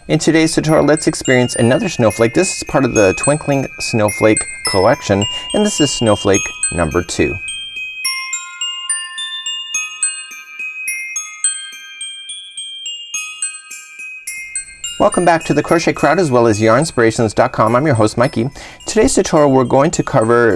In today's tutorial, let's experience another snowflake. This is part of the Twinkling Snowflake collection, and this is snowflake number 2. Welcome back to the Crochet Crowd as well as yarnspirations.com. I'm your host Mikey. Today's tutorial we're going to cover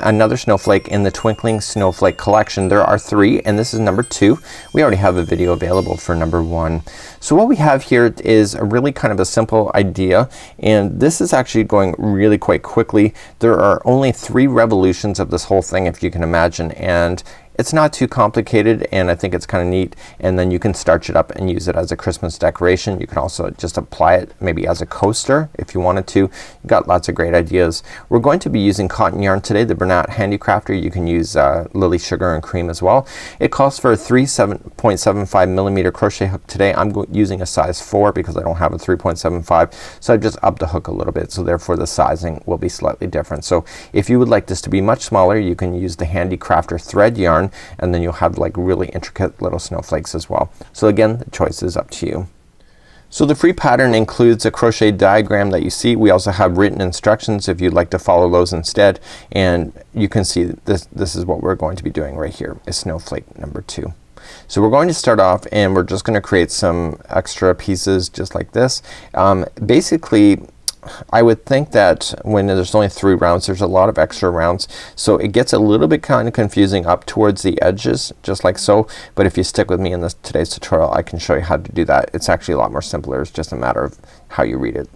another snowflake in the Twinkling Snowflake collection. There are 3 and this is number 2. We already have a video available for number 1. So what we have here is a really kind of a simple idea, and this is actually going really quite quickly. There are only 3 revolutions of this whole thing, if you can imagine, and it's not too complicated, and I think it's kind of neat. And then you can starch it up and use it as a Christmas decoration. You can also just apply it maybe as a coaster if you wanted to. You've got lots of great ideas. We're going to be using cotton yarn today, the Bernat Handicrafter. You can use Lily Sugar and Cream as well. It calls for a 3.75 millimeter crochet hook today. I'm using a size 4 because I don't have a 3.75, so I've just upped the hook a little bit, so therefore the sizing will be slightly different. So if you would like this to be much smaller, you can use the Handicrafter thread yarn, and then you'll have like really intricate little snowflakes as well. So again, the choice is up to you. So the free pattern includes a crochet diagram that you see. We also have written instructions if you'd like to follow those instead, and you can see this is what we're going to be doing right here, is snowflake number 2. So we're going to start off and we're just gonna create some extra pieces just like this. Basically I would think that when there's only 3 rounds, there's a lot of extra rounds, so it gets a little bit kind of confusing up towards the edges just like so, but if you stick with me in today's tutorial, I can show you how to do that. It's actually a lot more simpler. It's just a matter of how you read it.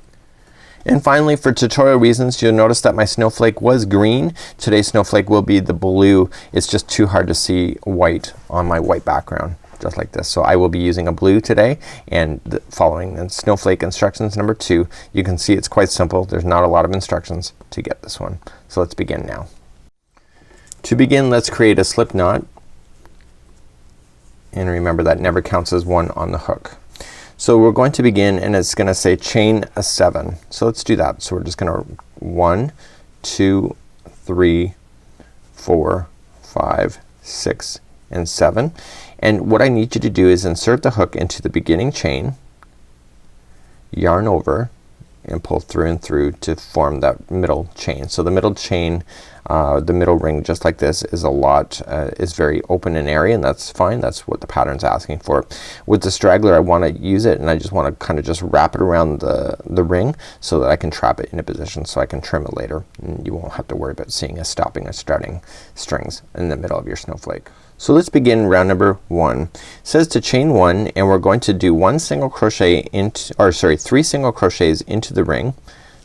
And finally, for tutorial reasons, you'll notice that my snowflake was green. Today's snowflake will be the blue. It's just too hard to see white on my white background, just like this. So I will be using a blue today, and following the snowflake instructions number 2. You can see it's quite simple. There's not a lot of instructions to get this one. So let's begin now. To begin, let's create a slip knot, and remember that never counts as 1 on the hook. So we're going to begin, and it's gonna say chain a 7. So let's do that. So we're just gonna 1, 2, 3, 4, 5, 6 and 7. And what I need you to do is insert the hook into the beginning chain, yarn over, and pull through and through to form that middle chain. So the middle chain, the middle ring just like this is is very open and airy, and that's fine. That's what the pattern's asking for. With the straggler, I want to use it, and I just want to kind of just wrap it around the ring so that I can trap it in a position so I can trim it later, and you won't have to worry about seeing a stopping or starting strings in the middle of your snowflake. So let's begin round number 1. It says to chain 1, and we're going to do 1 single crochet into, or sorry, 3 single crochets into the ring.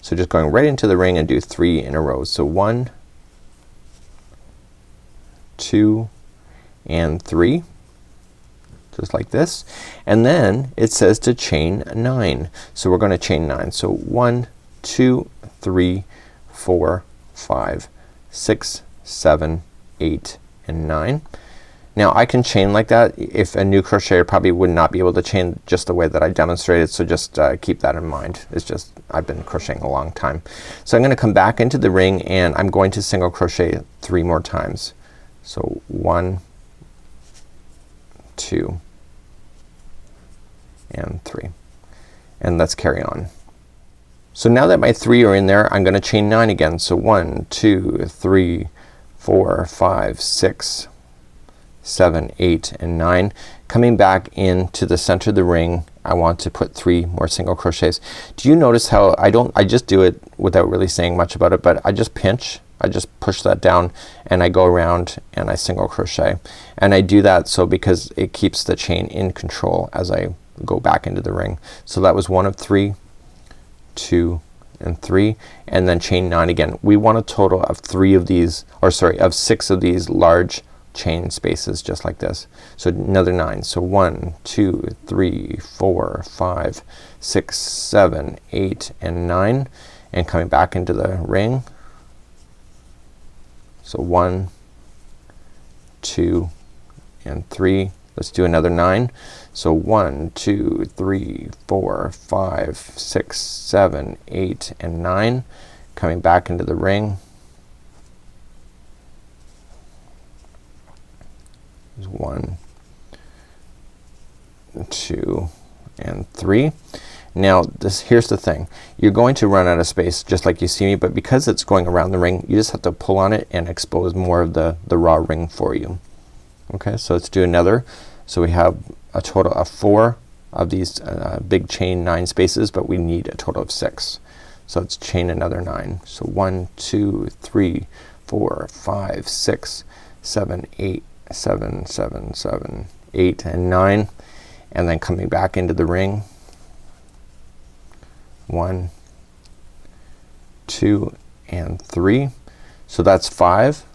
So just going right into the ring and do 3 in a row. So 1, 2 and 3, just like this. And then it says to chain 9. So we're gonna chain 9. So 1, 2, 3, 4, 5, 6, 7, 8 and 9. Now I can chain like that. If a new crocheter probably would not be able to chain just the way that I demonstrated, so just keep that in mind. It's just I've been crocheting a long time. So I'm gonna come back into the ring, and I'm going to single crochet 3 more times. So 1, 2 and 3, and let's carry on. So now that my 3 are in there, I'm gonna chain 9 again. So 1, 2, 3, 4, 5, 6, 7, 8 and 9. Coming back into the center of the ring, I want to put 3 more single crochets. Do you notice how I just do it without really saying much about it, but I just pinch, I just push that down, and I go around and I single crochet. And I do that so because it keeps the chain in control as I go back into the ring. So that was 1 of 3, 2 and 3, and then chain 9 again. We want a total of 3 of these, or sorry, of 6 of these large chain spaces just like this. So another 9. So 1, 2, 3, 4, 5, 6, 7, 8 and 9, and coming back into the ring. So 1, 2 and 3. Let's do another 9. So 1, 2, 3, 4, 5, 6, 7, 8 and 9. Coming back into the ring. 1, 2 and 3, Now here's the thing, you're going to run out of space just like you see me, but because it's going around the ring you just have to pull on it and expose more of the raw ring for you. Okay, so let's do another. So we have a total of 4 of these big chain 9 spaces, but we need a total of 6. So let's chain another 9. So 1 2 3 4 5 6 7 8 7 7 7 8 and 9, and then coming back into the ring 1 2 and 3. So that's 5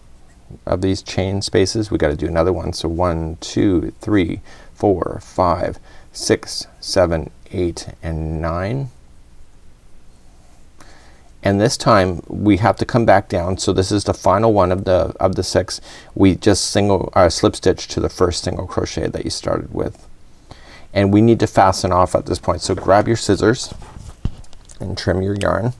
of these chain spaces. We got to do another one. So 1 2 3 4 5 6 7 8 and 9, and this time we have to come back down. So this is the final one of the 6. We just slip stitch to the first single crochet that you started with, and we need to fasten off at this point. So grab your scissors and trim your yarn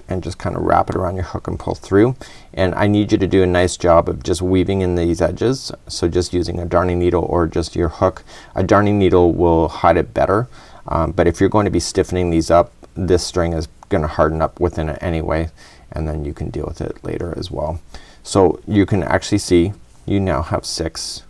and just kind of wrap it around your hook and pull through, and I need you to do a nice job of just weaving in these edges. So just using a darning needle or just your hook. A darning needle will hide it better, but if you're going to be stiffening these up, this string is gonna harden up within it anyway, and then you can deal with it later as well. So you can actually see you now have 6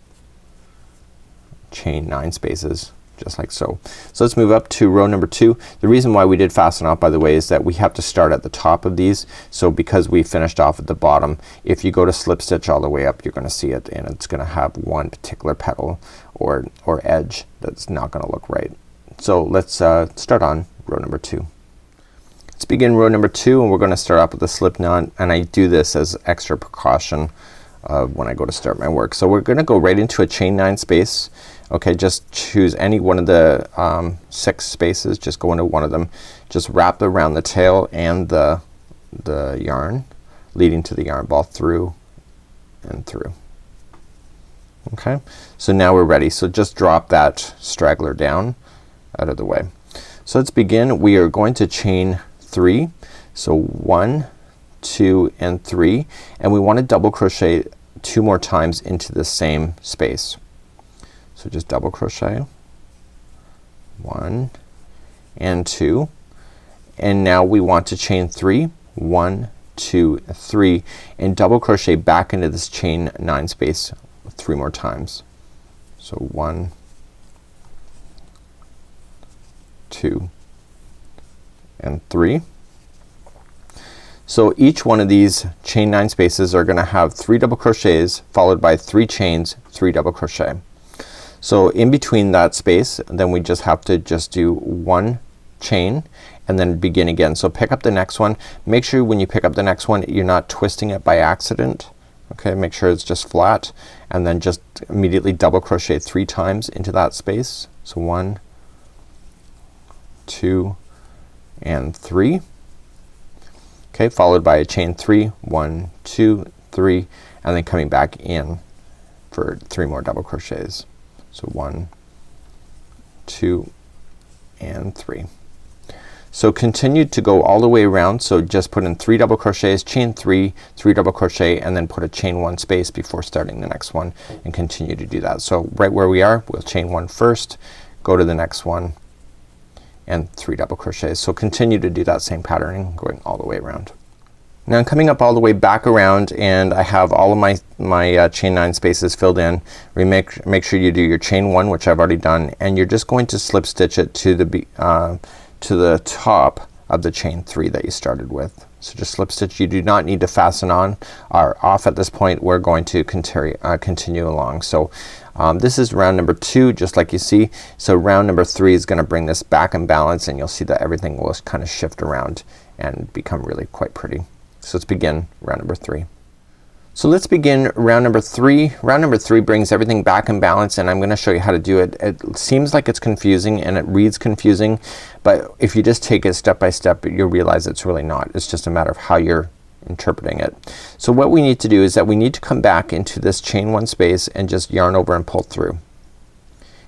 chain 9 spaces, just like so. So let's move up to row number 2. The reason why we did fasten off, by the way, is that we have to start at the top of these. So because we finished off at the bottom, if you go to slip stitch all the way up, you're gonna see it, and it's gonna have one particular petal or edge that's not gonna look right. So let's start on row number 2. Let's begin row number 2, and we're gonna start off with a slip knot, and I do this as extra precaution when I go to start my work. So we're gonna go right into a chain 9 space. Okay, just choose any one of the 6 spaces, just go into one of them, just wrap around the tail and the yarn leading to the yarn ball through and through. Okay, so now we're ready. So just drop that straggler down out of the way. So let's begin. We are going to chain 3. So 1 2 and 3, and we want to double crochet 2 more times into the same space. So just double crochet 1 and 2, and now we want to chain 3 1 2 3 and double crochet back into this chain 9 space 3 more times. So 1 2 and 3. So each one of these chain 9 spaces are gonna have 3 double crochets followed by 3 chains, 3 double crochet. So in between that space, then we just have to just do 1 chain and then begin again. So pick up the next one. Make sure when you pick up the next one you're not twisting it by accident. Okay, make sure it's just flat, and then just immediately double crochet 3 times into that space. So 1 2 and 3. Okay, followed by a chain 3 1 2 3, and then coming back in for 3 more double crochets. So 1 2 and 3. So continue to go all the way around. So just put in 3 double crochets, chain 3, 3 double crochet, and then put a chain 1 space before starting the next one, and continue to do that. So right where we are, we'll chain 1 first, go to the next one, and 3 double crochets. So continue to do that same patterning going all the way around. Now I'm coming up all the way back around, and I have all of my chain 9 spaces filled in. Make sure you do your chain 1, which I've already done, and you're just going to slip stitch it to the top of the chain 3 that you started with. So just slip stitch. You do not need to fasten on or off at this point. We're going to continue along. So this is round number 2, just like you see. So round number 3 is gonna bring this back in balance, and you'll see that everything will kind of shift around and become really quite pretty. So let's begin round number 3. So let's begin round number 3. Round number 3 brings everything back in balance, and I'm gonna show you how to do it. It seems like it's confusing and it reads confusing, but if you just take it step by step, you'll realize it's really not. It's just a matter of how you're interpreting it. So what we need to do is that we need to come back into this chain 1 space and just yarn over and pull through,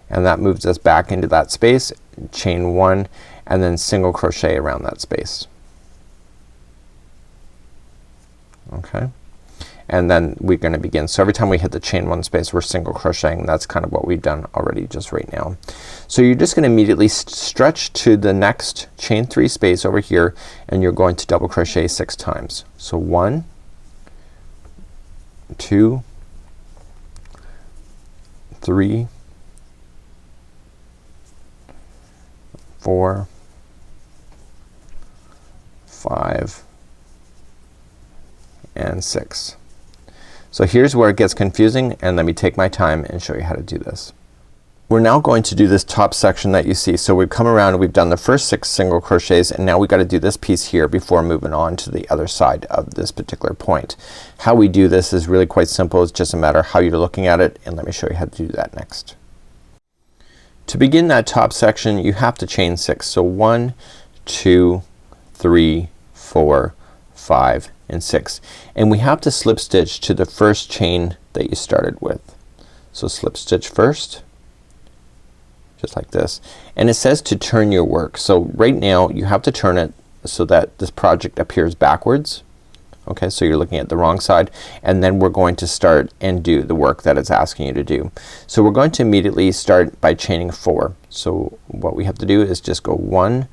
and that moves us back into that space, chain 1, and then single crochet around that space. Okay, and then we're gonna begin. So every time we hit the chain one space we're single crocheting. That's kind of what we've done already just right now. So you're just gonna immediately stretch to the next chain three space over here, and you're going to double crochet 6 times. So 1, 2, 3, 4, 5, and 6. So here's where it gets confusing, and let me take my time and show you how to do this. We're now going to do this top section that you see. So we've come around and we've done the first 6 single crochets, and now we got to do this piece here before moving on to the other side of this particular point. How we do this is really quite simple. It's just a matter of how you're looking at it, and let me show you how to do that next. To begin that top section you have to chain 6. So 1, 2, 3, 4, 5, and 6, and we have to slip stitch to the first chain that you started with. So slip stitch first, just like this, and it says to turn your work. So right now you have to turn it so that this project appears backwards. Okay, so you're looking at the wrong side, and then we're going to start and do the work that it's asking you to do. So we're going to immediately start by chaining 4. So what we have to do is just go 1,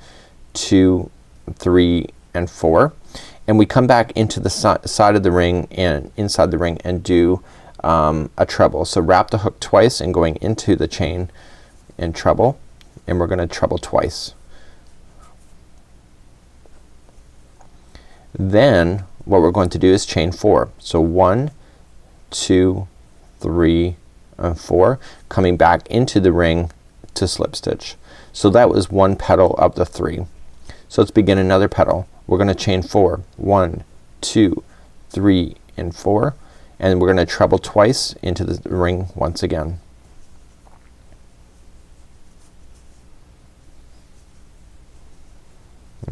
2, 3, and 4, and we come back into the side of the ring and inside the ring and do a treble. So wrap the hook twice and going into the chain and treble, and we're gonna treble twice. Then what we're going to do is chain 4. So 1, 2, 3, and 4, coming back into the ring to slip stitch. So that was 1 petal of the 3. So let's begin another petal. We're gonna chain 4. 1, 2, 3, and 4, and we're gonna treble twice into the ring once again.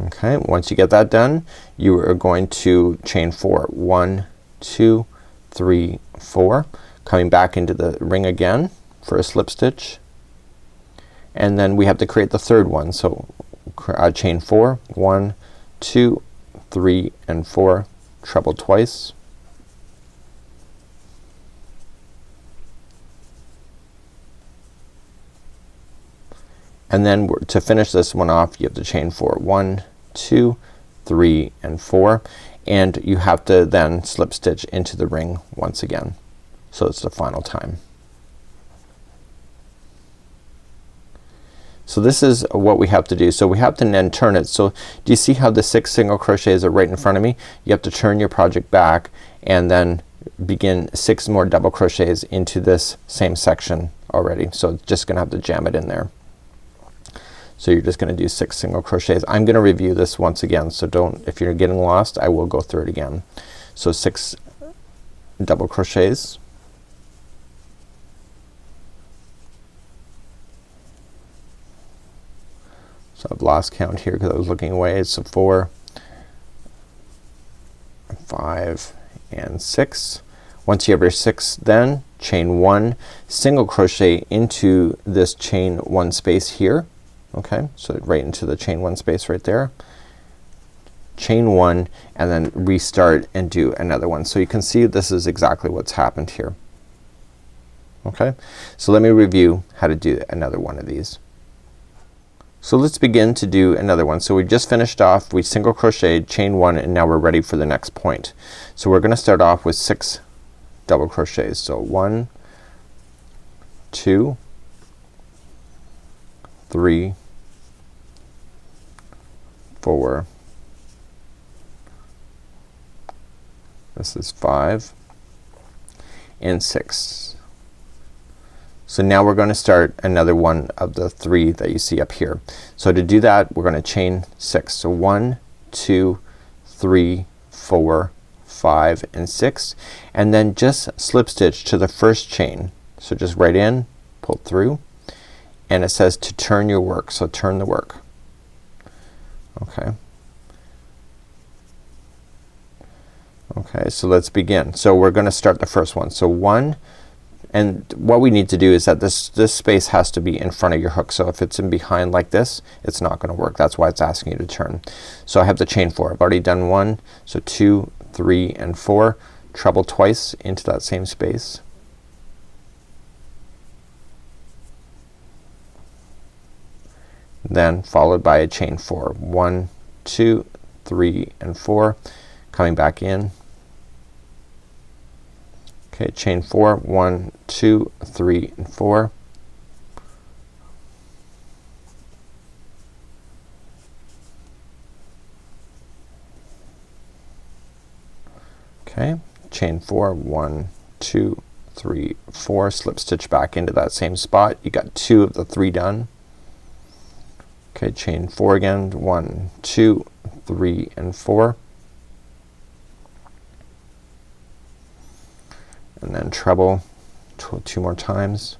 Okay, once you get that done you are going to chain 4. 1, 2, 3, 4, coming back into the ring again for a slip stitch, and then we have to create the third one. So chain 4. 1, 2, 3, and 4, treble twice, and then to finish this one off you have to chain 4. 1, 2, 3, and 4, and you have to then slip stitch into the ring once again. So it's the final time. So this is what we have to do. So we have to then turn it. So do you see how the 6 single crochets are right in front of me? You have to turn your project back and then begin 6 more double crochets into this same section already. So just gonna have to jam it in there. So you're just gonna do 6 single crochets. I'm gonna review this once again, so don't, if you're getting lost I will go through it again. So 6 double crochets, so I've lost count here because I was looking away. So 4, 5, and 6. Once you have your 6, then chain 1, single crochet into this chain 1 space here. Okay, so right into the chain 1 space right there. Chain 1 and then restart and do another one. So you can see this is exactly what's happened here. Okay, so let me review how to do another one of these. So let's begin to do another one. So we just finished off, we single crocheted, chain 1, and now we're ready for the next point. So we're gonna start off with 6 double crochets. So 1, 2, 3, 4, this is 5, and 6. So now we're gonna start another one of the 3 that you see up here. So to do that we're gonna chain 6. So 1, 2, 3, 4, 5, and 6, and then just slip stitch to the first chain. So just right in, pull through, and it says to turn your work. So turn the work. Okay. Okay, so let's begin. So we're gonna start the first one. So 1, and what we need to do is that this space has to be in front of your hook. So if it's in behind like this it's not gonna work. That's why it's asking you to turn. So I have to chain 4. I've already done 1. So 2, 3, and 4. treble twice into that same space. Then followed by a chain 4. 1, 2, 3 and 4, coming back in. Okay, chain 4, 1, 2, 3 and 4. Okay, chain 4, 1, 2, 3, 4, slip stitch back into that same spot. You got 2 of the 3 done. Okay, chain 4 again, 1, 2, 3 and 4, and then treble 2 more times,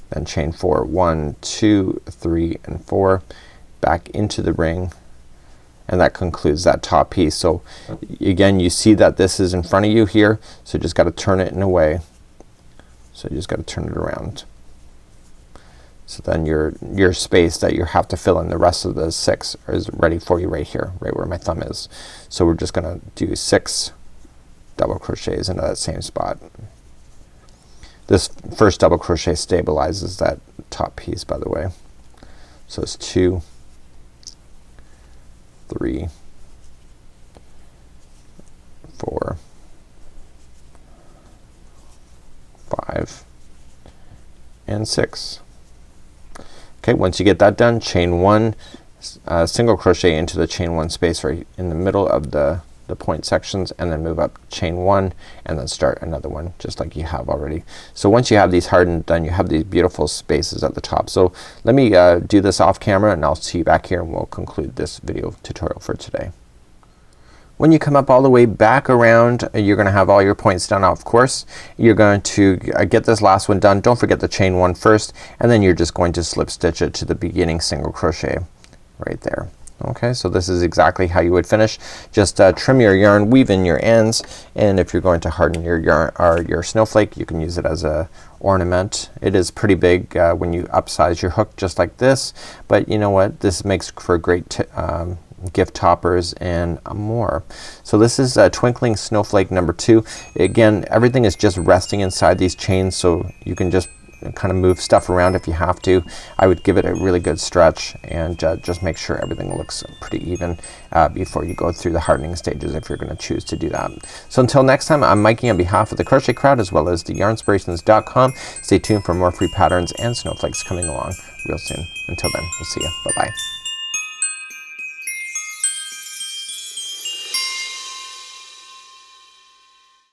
then chain 4, 1, 2, 3 and 4, back into the ring, and that concludes that top piece. So again, you see that this is in front of you here, so you just got to turn it in a way. So you just got to turn it around. So then your space that you have to fill in the rest of the 6 is ready for you right here, right where my thumb is. So we're just gonna do 6 double crochets into that same spot. This first double crochet stabilizes that top piece, by the way. So it's 2, 3, 4, 5 and 6. Okay, once you get that done, chain 1, single crochet into the chain 1 space right in the middle of the point sections, and then move up, chain 1 and then start another one just like you have already. So once you have these hardened done, you have these beautiful spaces at the top. So let me do this off camera and I'll see you back here and we'll conclude this video tutorial for today. When you come up all the way back around, you're gonna have all your points done. Of course, you're going to get this last one done. Don't forget the chain 1 first, and then you're just going to slip stitch it to the beginning single crochet right there. Okay, so this is exactly how you would finish. Just trim your yarn, weave in your ends, and if you're going to harden your yarn or your snowflake, you can use it as a ornament. It is pretty big when you upsize your hook just like this, but you know what, this makes for great gift toppers and more. So this is Twinkling Snowflake number 2. Again, everything is just resting inside these chains, so you can just kind of move stuff around if you have to. I would give it a really good stretch and just make sure everything looks pretty even before you go through the hardening stages if you're gonna choose to do that. So until next time, I'm Mikey on behalf of the Crochet Crowd as well as the yarnspirations.com. Stay tuned for more free patterns and snowflakes coming along real soon. Until then, we'll see you. Bye bye.